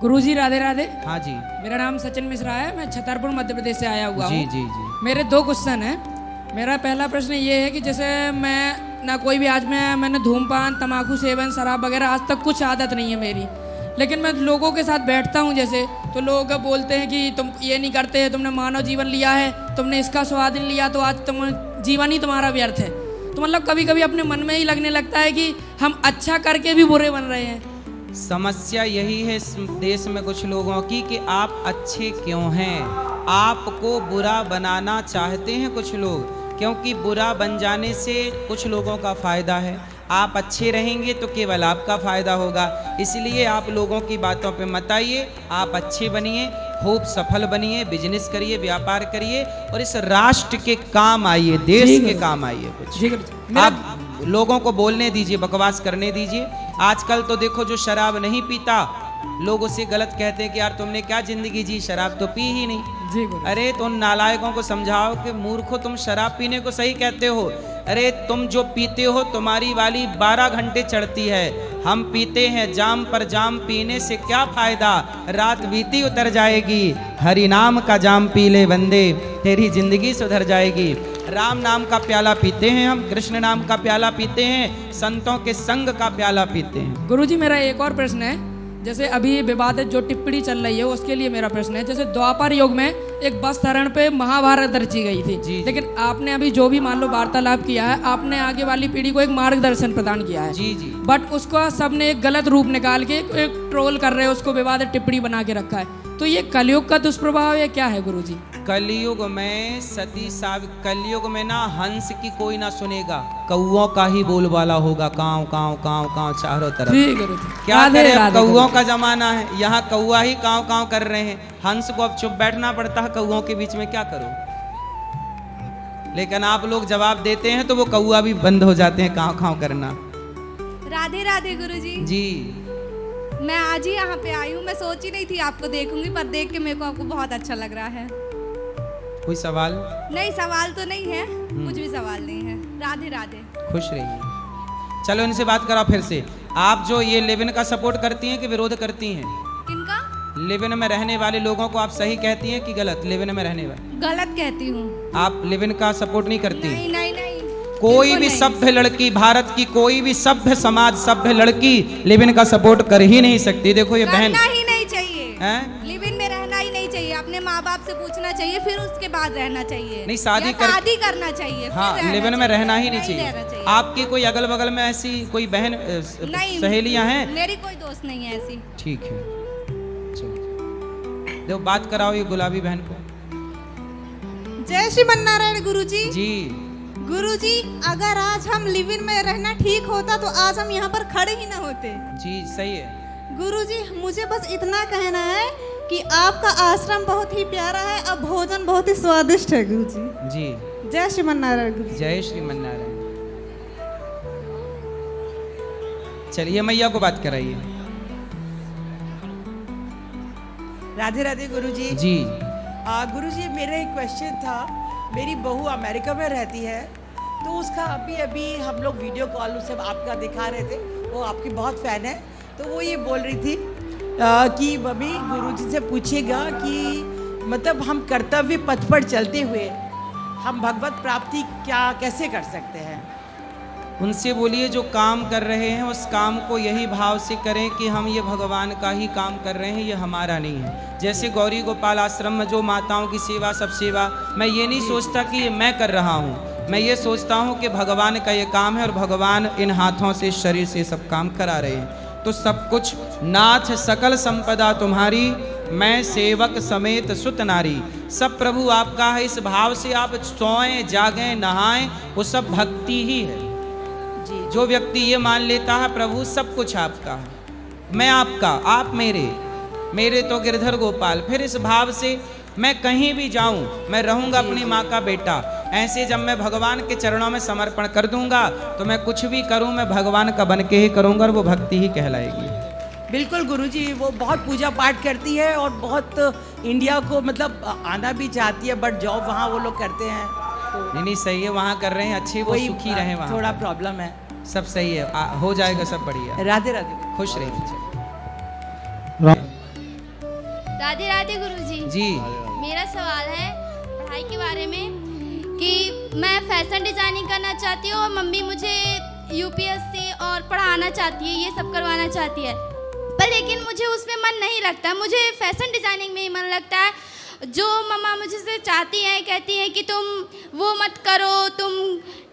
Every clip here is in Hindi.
गुरुजी राधे राधे। हाँ जी मेरा नाम सचिन मिश्रा है, मैं छतरपुर मध्य प्रदेश से आया हुआ जी हूँ। जी जी। मेरे 2 क्वेश्चन हैं। मेरा पहला प्रश्न ये है कि जैसे मैं ना कोई भी मैंने धूमपान, तंबाकू सेवन, शराब वगैरह आज तक कुछ आदत नहीं है मेरी, लेकिन मैं लोगों के साथ बैठता हूँ जैसे, तो लोग बोलते हैं कि तुम ये नहीं करते, तुमने मानव जीवन लिया है, तुमने इसका स्वाद नहीं लिया तो आज तुम जीवन ही तुम्हारा व्यर्थ है। तो मतलब कभी कभी अपने मन में ही लगने लगता है कि हम अच्छा करके भी बुरे बन रहे हैं। समस्या यही है इस देश में कुछ लोगों की कि आप अच्छे क्यों हैं, आपको बुरा बनाना चाहते हैं कुछ लोग, क्योंकि बुरा बन जाने से कुछ लोगों का फायदा है। आप अच्छे रहेंगे तो केवल आपका फायदा होगा, इसलिए आप लोगों की बातों पे मत आइए। आप अच्छे बनिए, खूब सफल बनिए, बिजनेस करिए, व्यापार करिए और इस राष्ट्र के काम आइए, देश के काम आइए। कुछ आप लोगों को बोलने दीजिए, बकवास करने दीजिए। आजकल तो देखो जो शराब नहीं पीता लोग उसे गलत कहते हैं कि यार तुमने क्या जिंदगी जी, शराब तो पी ही नहीं। अरे तो उन नालायकों को समझाओ कि मूर्खो, तुम शराब पीने को सही कहते हो। अरे तुम जो पीते हो तुम्हारी वाली 12 घंटे चढ़ती है, हम पीते हैं जाम पर जाम, पीने से क्या फायदा, रात बीती उतर जाएगी। हरि नाम का जाम पी ले बंदे, तेरी जिंदगी सुधर जाएगी। राम नाम का प्याला पीते हैं हम, कृष्ण नाम का प्याला पीते हैं, संतों के संग का प्याला पीते हैं। गुरुजी मेरा एक और प्रश्न है, जैसे अभी विवादित जो टिप्पणी चल रही है उसके लिए मेरा प्रश्न है। जैसे द्वापर युग में एक बस धरण पे महाभारत रची गई थी जी, लेकिन आपने अभी जो भी मान लो वार्तालाप किया है, आपने आगे वाली पीढ़ी को एक मार्गदर्शन प्रदान किया है जी जी। बट उसका सबने एक गलत रूप निकाल के एक ट्रोल कर रहे हैं, उसको विवादित टिप्पणी बना के रखा है। तो ये कलयुग का दुष्प्रभाव है क्या है गुरुजी? कलयुग में सती कलयुग में ना हंस की कोई ना सुनेगा, कौओं का ही बोलबाला होगा, काव काव काव काव चारों तरफ। क्या करें, कौओं का जमाना है, यहाँ कौआ ही काव काव कर रहे हैं। हंस को अब चुप बैठना पड़ता है, कौओं के बीच में क्या करो। लेकिन आप लोग जवाब देते हैं तो वो कौआ भी बंद हो जाते हैं काव काव करना। राधे राधे गुरुजी। जी मैं आज ही यहाँ पे आई हूँ, मैं सोच ही नहीं थी आपको देखूंगी, पर देख के मेरे को आपको बहुत अच्छा लग रहा है। कोई सवाल? नहीं, सवाल तो नहीं है, कुछ भी सवाल नहीं है। राधे राधे। खुश रहिए। चलो इनसे बात करा फिर से। आप जो ये लिव इन का सपोर्ट करती हैं कि विरोध करती हैं? किनका? लिव इन में रहने वाले लोगों को आप सही कहती हैं कि गलत? लिव इन में रहने वाले गलत कहती हूँ। आप लिव इन का सपोर्ट नहीं करती? नहीं नहीं नहीं। कोई भी सभ्य लड़की, भारत की कोई भी सभ्य समाज, सभ्य लड़की लिव इन का सपोर्ट कर ही नहीं सकती। देखो ये बहन, करना ही नहीं चाहिए हैं? लिव इन में रहना ही नहीं चाहिए, अपने माँ बाप से पूछना चाहिए, फिर उसके बाद रहना चाहिए। नहीं, शादी करना चाहिए। हाँ, लिव इन में रहना ही नहीं चाहिए। आपकी कोई अगल बगल में ऐसी कोई बहन सहेलियां हैं? मेरी कोई दोस्त नहीं है ऐसी। ठीक है, देखो बात कराओ ये गुलाबी बहन को। जय श्रीमन नारायण गुरुजी। जी गुरुजी, अगर आज हम लिव इन में रहना ठीक होता तो आज हम यहाँ पर खड़े ही ना होते। जी सही है। गुरुजी, मुझे बस इतना कहना है कि आपका आश्रम बहुत ही प्यारा है और भोजन बहुत ही स्वादिष्ट है गुरुजी। जी जय श्रीमन नारायण गुरुजी। जय श्रीमन नारायण। चलिए मैया को बात कराइए। राधे राधे गुरुजी। जी गुरुजी, मेरा एक क्वेश्चन था। मेरी बहू अमेरिका में रहती है, तो उसका अभी अभी हम लोग वीडियो कॉल से आपका दिखा रहे थे, वो आपकी बहुत फ़ैन है। तो वो ये बोल रही थी कि मम्मी गुरुजी से पूछिएगा कि मतलब हम कर्तव्य पथ पर चलते हुए हम भगवत प्राप्ति कैसे कर सकते हैं। उनसे बोलिए जो काम कर रहे हैं उस काम को यही भाव से करें कि हम ये भगवान का ही काम कर रहे हैं, ये हमारा नहीं है। जैसे गौरी गोपाल आश्रम में जो माताओं की सेवा, सब सेवा, मैं ये नहीं सोचता कि ये मैं कर रहा हूँ, मैं ये सोचता हूँ कि भगवान का ये काम है और भगवान इन हाथों से, शरीर से सब काम करा रहे हैं। तो सब कुछ नाथ सकल संपदा तुम्हारी, मैं सेवक समेत सुत नारी। सब प्रभु आपका है, इस भाव से आप सोएं, जागें, नहाएं, वो सब भक्ति ही है। जो व्यक्ति ये मान लेता है प्रभु सब कुछ आपका है, मैं आपका, आप मेरे तो गिरधर गोपाल, फिर इस भाव से मैं कहीं भी जाऊं मैं रहूंगा अपनी माँ का बेटा। ऐसे जब मैं भगवान के चरणों में समर्पण कर दूंगा तो मैं कुछ भी करूं मैं भगवान का बन के ही करूंगा और वो भक्ति ही कहलाएगी। बिल्कुल गुरुजी, वो बहुत पूजा पाठ करती है और बहुत इंडिया को मतलब आना भी चाहती है, बट जॉब वहाँ वो लोग करते हैं। तो नहीं सही है, वहाँ कर रहे हैं, अच्छे वो सुखी रहे, वहाँ थोड़ा प्रॉब्लम है। सब सही है, हो जाएगा सब बढ़िया। राधे राधे। खुश रहिए। राधे राधे गुरुजी। जी मेरा सवाल है पढ़ाई के बारे में कि मैं फैशन डिजाइनिंग करना चाहती हूँ और मम्मी मुझे यूपीएससी और पढ़ाना चाहती है, ये सब करवाना चाहती है, पर लेकिन मुझे उसमें मन नहीं लगता। मुझे फैशन डिजाइनिंग में ही मन लगता है। जो मम्मा मुझे से चाहती हैं, कहती हैं कि तुम वो मत करो, तुम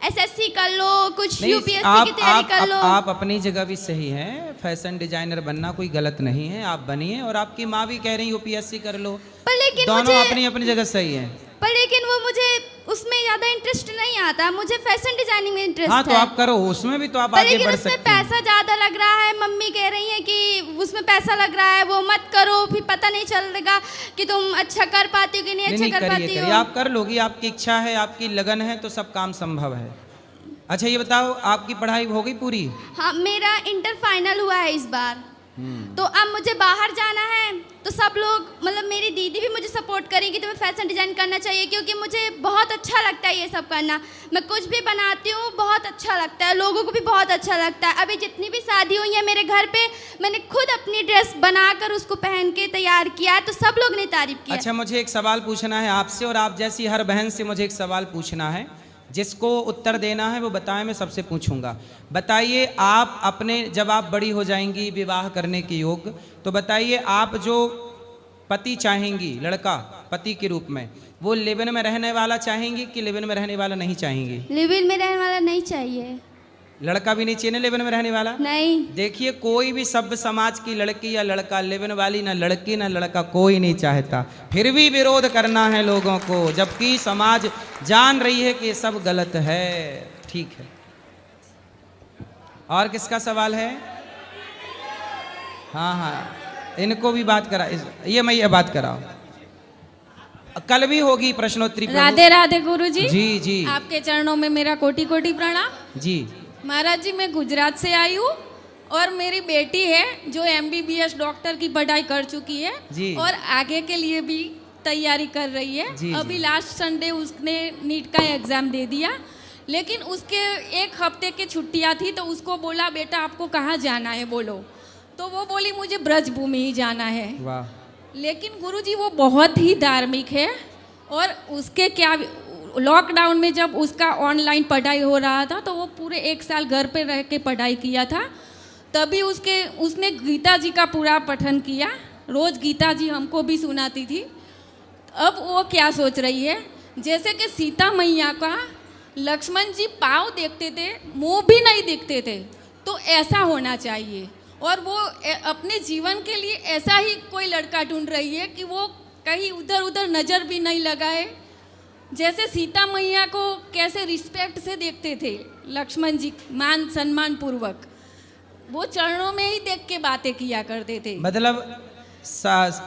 एसएससी कर लो, कुछ नहीं, यूपीएससी की तैयारी कर लो। आप अपनी जगह भी सही हैं। फैशन डिजाइनर बनना कोई गलत नहीं है, आप बनिए। और आपकी माँ भी कह रही है यूपीएससी कर लो, पर लेकिन दोनों मुझे अपनी अपनी जगह सही है। पर लेकिन वो मुझे उसमें ज़्यादा इंटरेस्ट नहीं आता, मुझे फैशन डिजाइनिंग में इंटरेस्ट हाँ तो है। आप करो, उसमें भी तो आप पर आगे लेकिन बढ़ उसमें सकते हैं। पैसा ज़्यादा लग रहा है। मम्मी कह रही हैं कि उसमें पैसा लग रहा है, वो मत करो, फिर पता नहीं चलेगा कि तुम अच्छा कर पाती हो कि नहीं अच्छा कर पाती करिए, हो। आप कर लोगी, आपकी इच्छा है, आपकी लगन है तो सब काम संभव है। अच्छा ये बताओ, आपकी पढ़ाई हो गई पूरी? हाँ, मेरा इंटर फाइनल हुआ है इस बार। तो अब मुझे बाहर जाना है, तो सब लोग मतलब मेरी दीदी भी मुझे सपोर्ट करेंगी तुम्हें फैशन डिजाइन करना चाहिए, क्योंकि मुझे बहुत अच्छा लगता है ये सब करना। मैं कुछ भी बनाती हूँ बहुत अच्छा लगता है, लोगों को भी बहुत अच्छा लगता है। अभी जितनी भी शादी हुई है मेरे घर पे, मैंने खुद अपनी ड्रेस बनाकर उसको पहन के तैयार किया है, तो सब लोग ने तारीफ किया। अच्छा मुझे एक सवाल पूछना है आपसे, और आप जैसी हर बहन से मुझे एक सवाल पूछना है, जिसको उत्तर देना है वो बताएं, मैं सबसे पूछूंगा। बताइए आप अपने, जब आप बड़ी हो जाएंगी विवाह करने के योग्य, तो बताइए आप जो पति चाहेंगी, लड़का पति के रूप में, वो लिव इन में रहने वाला चाहेंगी कि लिव इन में रहने वाला नहीं चाहेंगी? लिव इन में रहने वाला नहीं चाहिए। लड़का भी नहीं चाहिए ना लिव इन में रहने वाला? नहीं। देखिए कोई भी सभ्य समाज की लड़की या लड़का लिव इन वाली, ना लड़की ना लड़का कोई नहीं चाहता, फिर भी विरोध करना है लोगों को, जबकि समाज जान रही है कि ये सब गलत है। ठीक है, और किसका सवाल है? हाँ हाँ, इनको भी बात करा, ये बात कराओ। कल भी होगी प्रश्नोत्तरी। राधे राधे गुरुजी। जी जी, आपके चरणों में मेरा कोटि कोटि प्रणाम। जी महाराज जी, मैं गुजरात से आई हूँ और मेरी बेटी है जो MBBS डॉक्टर की पढ़ाई कर चुकी है जी। और आगे के लिए भी तैयारी कर रही है। जी, अभी जी। लास्ट संडे उसने नीट का एग्ज़ाम दे दिया, लेकिन उसके एक हफ्ते की छुट्टियाँ थी, तो उसको बोला बेटा आपको कहाँ जाना है बोलो, तो वो बोली मुझे ब्रजभूमि ही जाना है। वाह। लेकिन गुरुजी वो बहुत ही धार्मिक है, और उसके क्या लॉकडाउन में जब उसका ऑनलाइन पढ़ाई हो रहा था तो वो पूरे 1 साल घर पे रह के पढ़ाई किया था। तभी उसने गीता जी का पूरा पठन किया, रोज़ गीता जी हमको भी सुनाती थी। अब वो क्या सोच रही है, जैसे कि सीता मैया का लक्ष्मण जी पाँव देखते थे, मुँह भी नहीं दिखते थे, तो ऐसा होना चाहिए। और वो अपने जीवन के लिए ऐसा ही कोई लड़का ढूंढ रही है कि वो कहीं उधर उधर नज़र भी नहीं लगाए। जैसे सीता मैया को कैसे रिस्पेक्ट से देखते थे लक्ष्मण जी, मान सम्मान पूर्वक, वो चरणों में ही देख के बातें किया करते थे। मतलब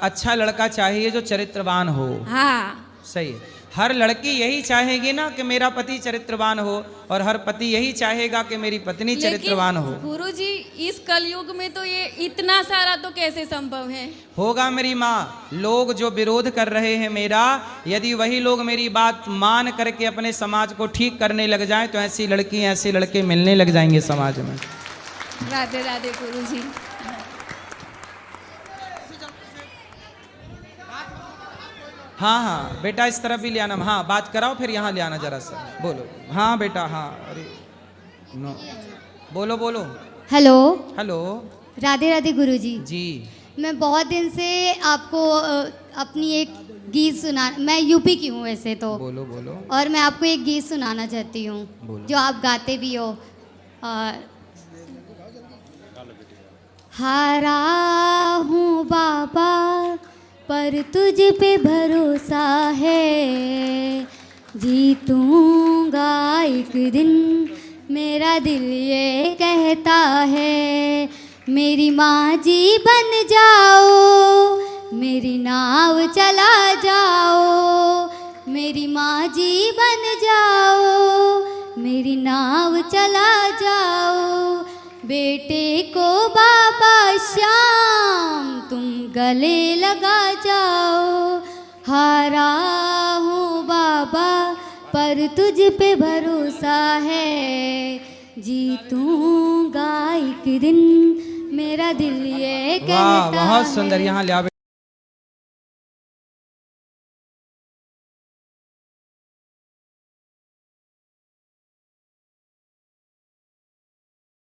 अच्छा लड़का चाहिए जो चरित्रवान हो। हाँ सही है, हर लड़की यही चाहेगी ना कि मेरा पति चरित्रवान हो, और हर पति यही चाहेगा कि मेरी पत्नी चरित्रवान हो। गुरुजी, इस कलयुग में तो ये इतना सारा तो कैसे संभव है? होगा मेरी माँ। लोग जो विरोध कर रहे हैं मेरा, यदि वही लोग मेरी बात मान करके अपने समाज को ठीक करने लग जाएं, तो ऐसी लड़की ऐसे लड़के मिलने लग जाएंगे समाज में। राधे राधे गुरुजी। हाँ हाँ बेटा, इस तरफ भी ले आना। हाँ बात कराओ, फिर यहाँ ले आना जरा सा। बोलो। हाँ बेटा, हाँ। अरे नो, बोलो बोलो। हेलो। हेलो। राधे राधे गुरुजी। जी। मैं बहुत दिन से आपको अपनी एक गीत सुना, मैं यूपी की हूँ वैसे तो। बोलो बोलो। और मैं आपको एक गीत सुनाना चाहती हूँ जो आप गाते भी हो। हारा हूँ बाबा पर तुझ पे भरोसा है, जीतूंगा एक दिन मेरा दिल ये कहता है। मेरी माँ जी बन जाओ, मेरी नाव चला जाओ, मेरी माँ जी बन जाओ, मेरी नाव चला जाओ। बेटे को बाबा श्याम तुम गले लगा जाओ। हारा हूँ बाबा पर तुझ पे भरोसा है, जीतूंगा एक दिन मेरा दिल ये कहता है। वाह, बहुत सुंदर। यहाँ ले आओ।